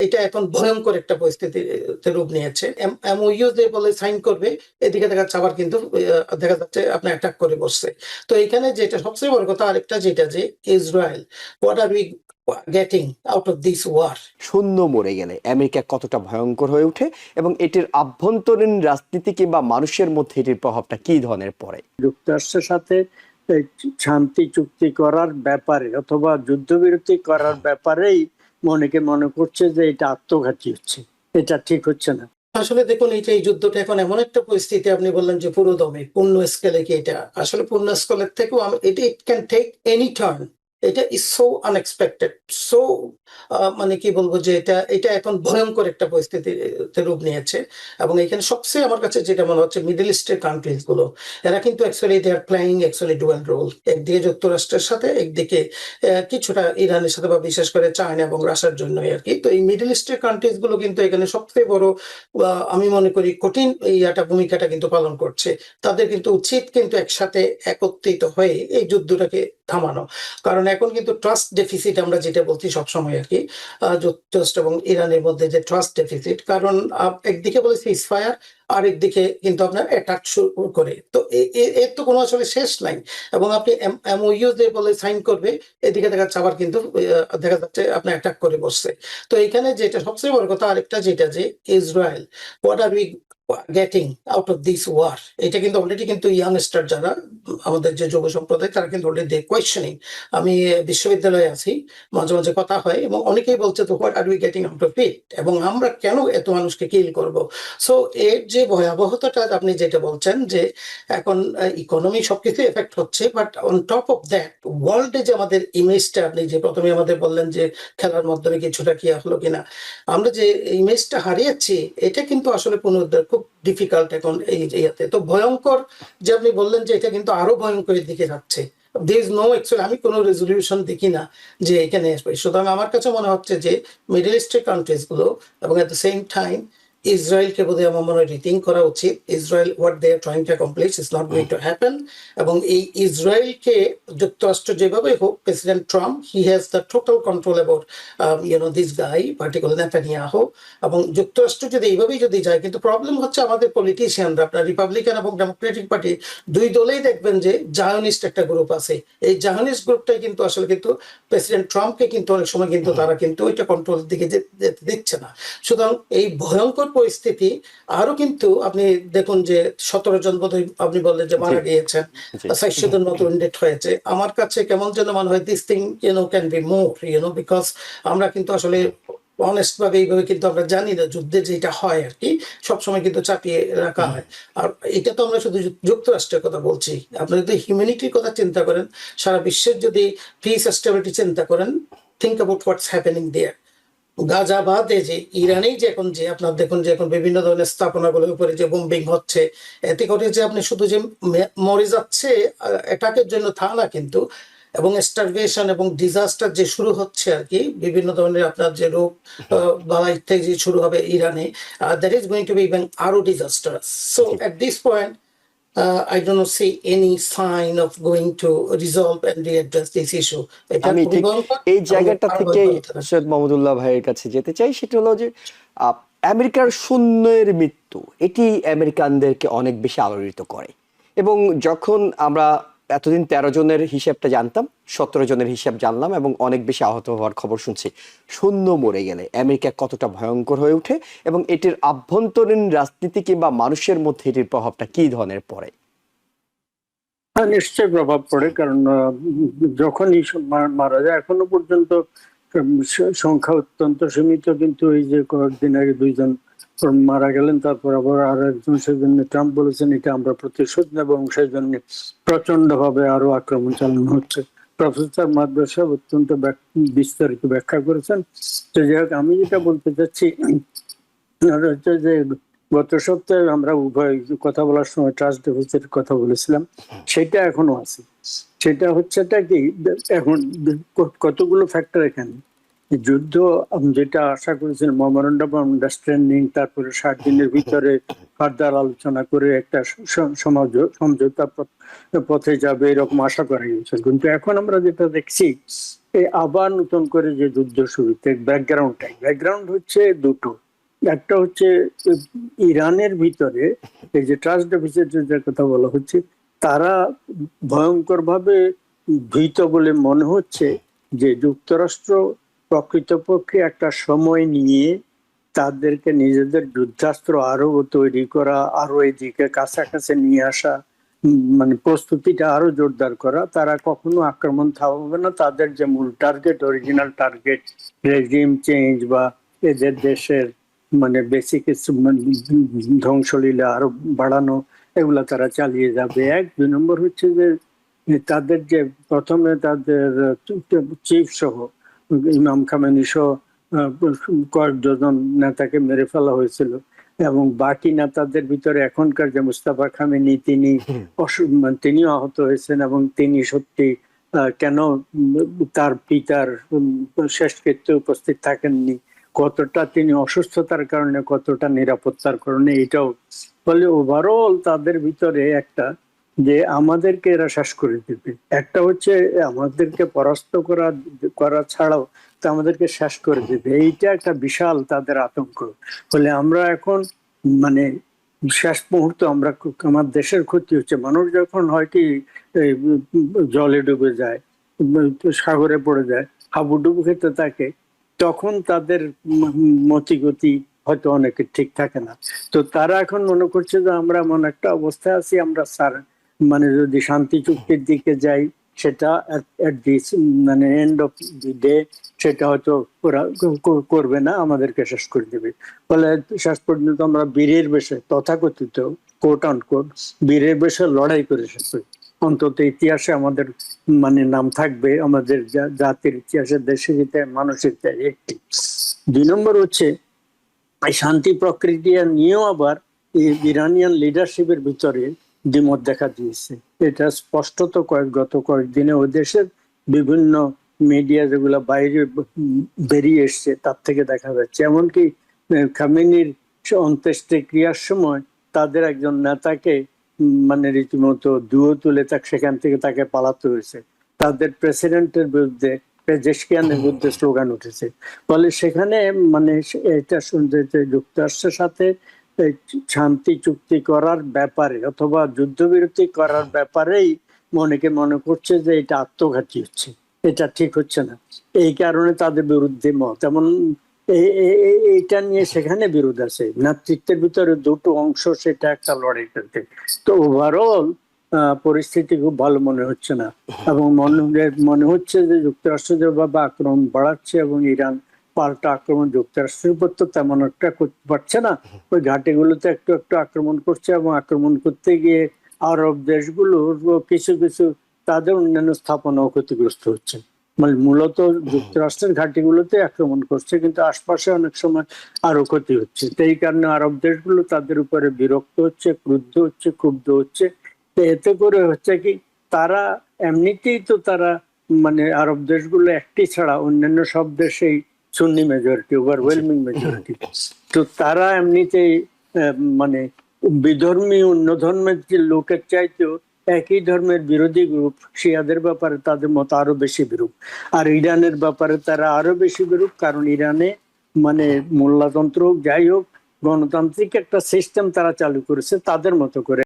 এটা এখন ভয়ঙ্কর একটা পরিস্থিতিতে রূপ নিয়েছে। এমওইউ যে বলে সাইন করবে, এদিকে দেখা যাচ্ছে আবার কিন্তু দেখা যাচ্ছে আপনার অ্যাটাক করে বসছে। তো এখানে যেটা সবচেয়ে বড় কথা আরেকটা যেটা যে Israel, what are we getting out of this war? শূন্য মরে গেলে আমেরিকা কতটা ভয়ঙ্কর হয়ে ওঠে এবং এটির আভ্যন্তরীণ রাজনীতি কিংবা মানুষের মধ্যে এটির প্রভাবটা কি ধরনের পড়ে? যুক্তরাষ্ট্রের সাথে এই শান্তি চুক্তি করার ব্যাপারে অথবা যুদ্ধবিরতি করার ব্যাপারেই অনেকে মনে করছে যে এটা আত্মঘাতী হচ্ছে, এটা ঠিক হচ্ছে না। আসলে দেখুন, এই যুদ্ধটা এখন এমন একটা পরিস্থিতি, আপনি বললেন যে পুরো দমে পূর্ণ স্কেলে কি এটা আসলে পূর্ণ স্কেলের থেকেও এটা it can take any turn. এটা ইজ সো আনএক্সপেক্টেড, সো মানে কি বলবো যে এটা এখন ভয়ঙ্কর একটা পরিস্থিতিতে রূপ নিয়েছে। এবং এখানে সবচেয়ে আমার কাছে যেটা মনে হচ্ছে, মিডল ইস্টের কান্ট্রিজ গুলো এরা কিন্তু actually they are playing actually dual role. একদিকে যুক্তরাষ্ট্রের সাথে, একদিকে কিছুটা ইরানের সাথে, বা বিশেষ করে চায়না এবং রাশিয়ার জন্যই আর কি। তো এই মিডল ইস্টের কান্ট্রিজ গুলো কিন্তু এখানে সবচেয়ে বড় আমি মনে করি কঠিন ভূমিকাটা কিন্তু পালন করছে। তাদের কিন্তু উচিত কিন্তু একসাথে একত্রিত হয়ে এই যুদ্ধটাকে থামানো। কারণ এখন কিন্তু ট্রাস্ট ডেফিসিট আমরা যেটা বলছি সবসময় আর কি, যুক্তরাষ্ট্র এবং ইরানের মধ্যে যে ট্রাস্ট ডেফিসিট। কারণ একদিকে বলে সিজফায়ার, আর একদিকে কিন্তু আপনার অ্যাটাক শুরু করে। তো এর তো কোনো আসলে শেষ নাই। এবং আপনি এমওইউ যে বলে সাইন করবে, এদিকে দেখা যাচ্ছে আবার কিন্তু দেখা যাচ্ছে আপনার অ্যাটাক করে বসছে। তো এখানে যেটা সবচেয়ে বড় কথা আরেকটা যেটা যে Israel, what are we getting out of this war? এটা কিন্তু অলরেডি কিন্তু ইয়াংস্টার যারা আমাদের যে যুব সম্প্রদায়, তারা কিন্তু অলরেডি কোয়েশ্চেনিং। আমি বিশ্ববিদ্যালয়ে আছি, মাঝে মাঝে কথা হয়, এবং অনেকেই বলছে তো what are we getting out of it, এবং আমরা কেন এত মানুষকে কিল করব? সো এর যে ভয়াবহতাটা আপনি যেটা বলছেন যে এখন ইকোনমি সবকিছু এফেক্ট হচ্ছে, but on top of that ওয়ার্ল্ডে যে আমাদের ইমেজটা, আপনি যে প্রথমে আমাদের বললেন যে খেলার মাধ্যমে কিছুটা কি হলো কিনা, আমরা যে ইমেজটা হারিয়েছি, এটা কিন্তু আসলে পুনরুদ্ধার খুব ডিফিকাল্ট এখন এই ইয়েতে। তো ভয়ঙ্কর যে আপনি বললেন যে এটা কিন্তু আরো ভয়ঙ্করের দিকে যাচ্ছে। there is no actually, আমি কোনো রেজলিউশন দেখি না যে এখানে আসবে। সুতরাং আমার কাছে মনে হচ্ছে যে মিডল ইস্টের কান্ট্রিজ গুলো, এবং এট দ্য সেম টাইম ইসরায়েলকে বোধহয় আমার মনে হয় রিথিঙ্ক করা উচিত। Israel what they are trying to accomplish is not going to happen. এবং এই ইসরায়েলকে যুক্তরাষ্ট্র যেভাবে হোক, president Trump he has the total control about this guy particular Netanyahu. এবং যুক্তরাষ্ট্র যদি এইভাবেই যদি যায়, কিন্তু প্রবলেম হচ্ছে আমাদের পলিটিশিয়ানরা, আপনার রিপাবলিকান এবং ডেমোক্রেটিক পার্টি দুই দলেই দেখবেন যে জায়নিস্ট একটা গ্রুপ আছে। এই জায়নিস্ট গ্রুপটাই কিন্তু আসলে কিন্তু প্রেসিডেন্ট ট্রাম্পকে কিন্তু অনেক সময় কিন্তু তারা কিন্তু ওইটা কন্ট্রোলের দিকে যেতে দিচ্ছে না। সুতরাং এই ভয়ঙ্কর পরিস্থিতি আরো কিন্তু আপনি দেখুন যে 17 জন বোধহয় আপনি বললেন যে মারা গিয়েছেন, 400 জন মতো ইনডেট হয়েছে। আমার কাছে কেমন যেন মনে হয় this thing can be more because আমরা কিন্তু আসলে অনেস্ট ভাবে এইভাবে কিন্তু আমরা জানি না যুদ্ধে যেটা হয় আর কি, সবসময় কিন্তু চাপিয়ে রাখা হয়। আর এটা তো আমরা শুধু যুক্তরাষ্ট্রের কথা বলছি, আপনি যদি হিউম্যানিটির কথা চিন্তা করেন, সারা বিশ্বের যদি পিস স্টেবিলিটি চিন্তা করেন, থিঙ্ক অ্যাবাউট হোয়াটস হ্যাপেনিং দেয়ার। গাজা বাদে যে ইরানেই যে এখন যে আপনার দেখুন যে এখন বিভিন্ন ধরনের স্থাপনাগুলোর উপরে যে বোম্বিং হচ্ছে, এতে করে যে আপনি শুধু যে মরে যাচ্ছে অ্যাটাকের জন্য তা না কিন্তু, এবং স্টারভেশন এবং ডিজাস্টার যে শুরু হচ্ছে আর কি, বিভিন্ন ধরনের আপনার যে রোগ বালাই থেকে যে শুরু হবে ইরানে, that is going to be even আরো disaster. So at this point I do not see any sign of going to resolve and readdress this issue. আমি ঠিক এই জায়গাটা থেকে সৈয়দ মাহমুদুল্লাহ ভাইয়ের কাছে যেতে চাই। সেটা হলো যে আমেরিকার শূন্যের মৃত্যু, এটি আমেরিকানদেরকে অনেক বেশি আলোড়িত করে। এবং যখন আমরা এতদিন 13 জনের হিসাবটা জানতাম, 17 জনের হিসাব জানলাম এবং অনেক বেশি আহত হওয়ার খবর শুনছি। শূন্য মরে গেলে আমেরিকা কতটা ভয়ঙ্কর হয়ে ওঠে এবং এটির আভ্যন্তরীণ রাজনীতি কিংবা মানুষের মধ্যে এটির প্রভাবটা কি ধরনের পড়ে? নিশ্চয়ই প্রভাব পড়ে, কারণ যখনই মারা যায়, এখনো পর্যন্ত সংখ্যা অত্যন্ত সীমিত, কিন্তু এই যে কয়েকদিন আগে 2 জন মারা গেলেন, তারপর আবার আর একজন, সেজন্য ট্রাম্প বলেছেন এটা আমরা প্রতিশোধ নেব, এবং সেই জন্য প্রচন্ড ভাবে আরো আক্রমণ চালানো হচ্ছে। প্রফেসর মাদ্দার সাহেব অত্যন্ত বিস্তারিত ব্যাখ্যা করেছেন। তো যাই হোক, আমি যেটা বলতে চাচ্ছি হচ্ছে যে গত সপ্তাহে আমরা উভয় কথা বলার সময় ট্রাস্ট ডেফিসিট কথা বলেছিলাম, সেটা এখনো আছে। সেটা হচ্ছে কি, এখন কতগুলো ফ্যাক্টর এখানে। যুদ্ধ যেটা আশা করেছিলেন মেমোরেন্ডাম অফ আন্ডারস্ট্যান্ডিং, তারপরে 60 দিনের ভিতরে ফার্দার আলোচনা করে একটা সমঝোতা পথে যাবে এরকম আশা করা গেছিল। কিন্তু এখন আমরা যেটা দেখছি আবার নতুন করে যে যুদ্ধ শুরুতে ব্যাকগ্রাউন্ড হচ্ছে দুটো। একটা হচ্ছে ইরানের ভিতরে এই যে ট্রাস্ট ডেফিসিট যে কথা বলা হচ্ছে, তারা ভয়ঙ্কর ভাবে ভীত বলে মনে হচ্ছে যে যুক্তরাষ্ট্র প্রকৃতপক্ষে একটা সময় নিয়ে তাদেরকে নিজেদের যুদ্ধাস্ত্র আরো তৈরি করা, আরো এদিকে কাছাকাছি নিয়ে আসা, মানে প্রস্তুতিটা আরো জোরদার করা। তারা কখনো আক্রমণ থামাবে না। তাদের যে মূল target, original target, regime change বা এদের দেশের মানে বেসিক ধ্বংসলীলা আরো বাড়ানো, এগুলা তারা চালিয়ে যাবে। দুই নম্বর হচ্ছে যে তাদের যে প্রথমে তাদের চিফ সহ ইমাম খামেনি সহ কয়েক ডজন নেতাকে মেরে ফেলা হয়েছিল, এবং বাকি নেতাদের ভিতরে এখনকার যে মুস্তাফা খামেনি তিনিও আহত হয়েছেন, এবং তিনি সত্যি কেন তার পিতার শেষকৃত্যে উপস্থিত থাকেননি, কতটা তিনি অসুস্থতার কারণে, কতটা নিরাপত্তার কারণে, এটাও ফলে ওভারঅল তাদের ভিতরে একটা যে আমাদেরকে এরা শেষ করে দিবে, একটা হচ্ছে আমাদেরকে পরাস্ত করা ছাড়াও তো আমাদেরকে শেষ করে দিবে, এইটা একটা বিশাল তাদের আতঙ্ক। ফলে আমরা এখন মানে শেষ মুহূর্তে আমার দেশের ক্ষতি হচ্ছে। মানুষ যখন হয় কি জলে ডুবে যায়, সাগরে পড়ে যায়, হাবুডুবু খেতে থাকে, তখন তাদের মতিগতি হয়তো অনেকে ঠিক থাকে না। তো তারা এখন মনে করছে যে আমরা এমন একটা অবস্থায় আছি, আমরা মানে যদি শান্তি চুক্তির দিকে যাই, সেটা মানে এন্ড অফ দি ডে সেটা হয়তো করবে না, আমাদেরকে শেষ করে দেবে। ফলে শেষ পর্যন্ত আমরা বীরের বেশে, তথাকথিত কোট অন কোট বীরের বেশে লড়াই করে শেষ করি। অন্তত ইতিহাসে আমাদের মানে নাম থাকবে, আমাদের জাতির ইতিহাসে, দেশের ইতিহাসে, মানুষের ইতিহাসে একটি। দুই নম্বর হচ্ছে এই শান্তি প্রক্রিয়া নিয়েও আবার ইরানিয়ান লিডারশিপের ভিতরে দ্বিমত দেখা দিয়েছে। এটা স্পষ্টত গত কয়েকদিনে ওই দেশের বিভিন্ন মিডিয়া যেগুলো বাইরে বেরিয়ে এসছে তার থেকে দেখা যাচ্ছে। এমনকি খামেনির অন্ত্যেষ্টিক্রিয়ার সময় তাদের একজন নেতাকে মানে রীতিমতো দুয়ো তুলে সেখান থেকে তাকে পালাতে হয়েছে। তাদের প্রেসিডেন্টের বিরুদ্ধে, পেজেশকিয়ানের বিরুদ্ধে স্লোগান উঠেছে। ফলে সেখানে মানে এটা শুনতে যুক্তরাষ্ট্রের সাথে শান্তি চুক্তি করার ব্যাপারে অথবা যুদ্ধবিরতি করার ব্যাপারেই অনেকে মনে করছে যে এটা আত্মঘাতী হচ্ছে, এটা ঠিক হচ্ছে না। এই কারণে তাদের বিরুদ্ধে মত, এমন এইটা নিয়ে সেখানে বিরোধ আছে। নেতৃত্বের ভিতরে দুটো অংশ, সেটা একটা লড়াই করতে। তো ওভারঅল পরিস্থিতি খুব ভালো মনে হচ্ছে না, এবং মনে হচ্ছে যে যুক্তরাষ্ট্র যেভাবে আক্রমণ বাড়াচ্ছে এবং ইরান পাল্টা আক্রমণ যুক্তরাষ্ট্রের উপর তো তেমন একটা করতে পারছে না, ওই ঘাটিগুলোতে একটু একটু আক্রমণ করছে, এবং আক্রমণ করতে গিয়ে আরব দেশগুলোর কিছু কিছু তাদের অন্যান্য স্থাপনাও ক্ষতিগ্রস্ত হচ্ছে। মানে মূলত যুক্তরাষ্ট্রের ঘাটিগুলোতে আক্রমণ করছে, কিন্তু আশপাশে অনেক সময় আরো ক্ষতি হচ্ছে। তো এই কারণে আরব দেশগুলো তাদের উপরে বিরক্ত হচ্ছে, ক্রুদ্ধ হচ্ছে, ক্ষুব্ধ হচ্ছে। তো এতে করে হচ্ছে কি, তারা এমনিতেই তো তারা মানে আরব দেশগুলো একটি ছাড়া অন্যান্য সব দেশেই সুন্নি মেজরিটি, ওভারওয়েলমিং মেজরিটি। তো তারা এমনিতেই মানে বিধর্মী অন্য ধর্মের যে লোকের চাইতেও একই ধর্মের বিরোধী গ্রুপ শিয়াদের ব্যাপারে তাদের মত আরো বেশি বিরূপ, আর ইরানের ব্যাপারে তারা আরো বেশি বিরূপ। কারণ ইরানে মানে মোল্লাতন্ত্র যাই হোক, গণতান্ত্রিক একটা সিস্টেম তারা চালু করেছে তাদের মতো করে।